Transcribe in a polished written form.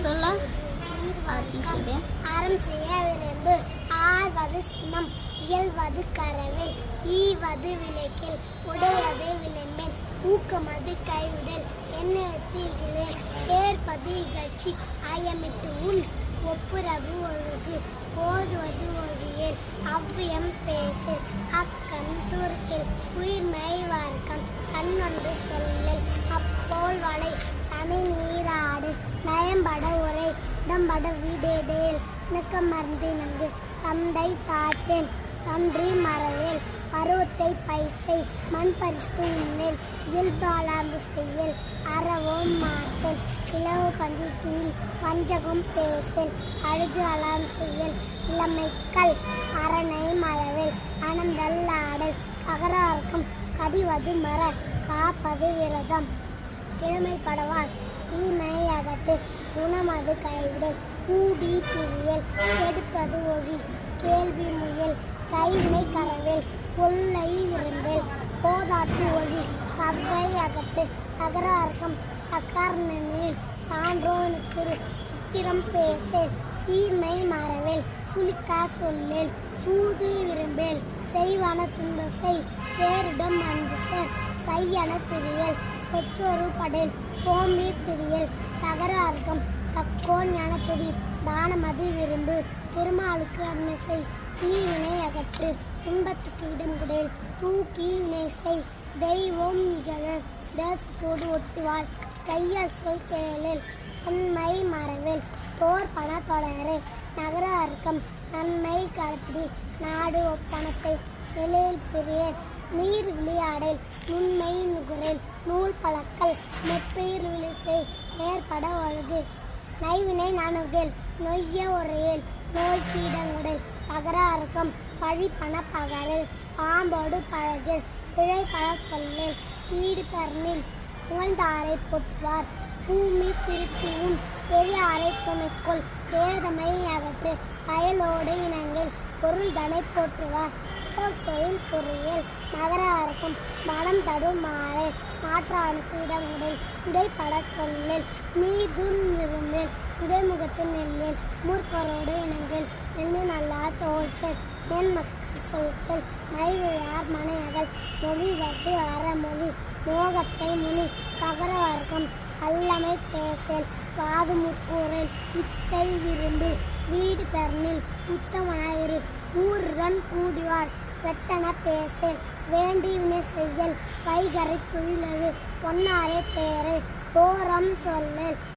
சொல்ல அறம் செய்ய விரும்பு ஆழ்வது சினம் இயல்வது கரவில் ஈவது விளக்கில் உடையது விளம்பெண் ஊக்கமது கைவிடல் எண்ணத்தில் ஏற்பது இகழ்ச்சி அயமிட்டு உள் ஒப்புரவு ஒழுகு ஓதுவது ஒழியல் அவ்வியம் பேசல் அக்கண் சுருக்கில் உயிர்மை வார்க்கம் கண்ணொன்று செல்லல் அப்போல் வளை சனி நீராடு நயம்பட உரை இடம்பட வீடேடேல் இணக்கமர்ந்து நங்கு தந்தை தாட்டேன் நன்றி மறவேல் பருவத்தை பைசை மண் பறித்து உண்ணேன் இயல்பாலாம்பு செய்யல் அறவும் மாட்டேன் இளவு பஞ்சு தூள் வஞ்சகம் பேசல் அழுது அலாம் செய்யல் இளமைக்கல் அரணை மறவேல் அனந்தல் ஆடல் ககரார்க்கம் கடிவது மர காப்பது விரதம் கிழமைப்படவால் தீமை அகத்து குணமது கைவிடல் கூடி பிரியல் கெடுப்பது ஒளி கேள்வி முயல் கைவினை கரவேல் கொள்ளை விரும்பேல் போதாட்டு ஒளி கவ்வை அகத்து சகரார்க்கம் சக்கர்னில் சான்றோனுக்கு சித்திரம் பேசேல் சீர்மை மறவேல் சுளிக்கா சொல்லேல் சூது விரும்பேல் செய்வன துன்ப செய் சேரிடம் அன்பு சேர் செய்யன திரியல் சொச்சொரு படேல் சோம்பி திரியல் தகரார்க்கம் தக்கோன் ஞானத்துடி தானமது விரும்பு திருமாலுக்கு அன்மை செய் தீவினை அகற்று துன்பத்துக்கு இடம் குடேல் தூக்கி வினை செய் தெய்வம் நிகழ தேசத்தோடு ஒட்டுவாள் கையால் சொல் கேளேல் உண்மை மறவேல் தோர் பண தொடரே நகர அர்க்கம் நன்மை கலப்பிடி நாடு ஒப்பனத்தை நிலையில் பிரியேல் நீர் விளையாடல் நுண்மை நுகுரேல் நூல் பழக்கல் மெப்பெயர் விழிசை ஏற்பட ஒழுகு நைவினை நணுகேல் நொய்ய உரையேல் நோய் கீடங்குடல் பகர அர்க்கம் பழி பண பகரில் பாம்போடு பழகில் பிழை பழ சொல்லேல் தீடு பர்னில் புகழ்ந்தாரை போற்றுவார் பூமி திருப்பியும் பெரியாரை துணைக்குள் பேதமை அகற்று அயலோடு இனங்கள் பொருள் தனை போற்றுவார் தொழில் பொறியியல் நகர அரக்கம் மனம் தடும் மாறே மாற்றானுக்கு இடமுடல் இடைப்பட சொல்லல் நீதுள் விரும்பில் இடைமுகத்தின் நெல்லில் மூர்க்கரோடு இனங்கள் நெல்லு நல்லா தோல்சல் என் மக்கள் சொற்கள் மைவிழார் மனையகல் மொழிவது அறமொழி மோகத்தை முனி பகர வர்க்கம் அல்லமை பேசல் வாது முக்கூறல் இத்தை விரும்பு வீடு பெர்னில் உத்தமனாயிரு ஊருடன் கூடிவார் வெட்டன பேசல் வேண்டி வினை செய்யல் வைகரை துள்ளது பொன்னாரே தேரல் ஓரம் சொல்லல்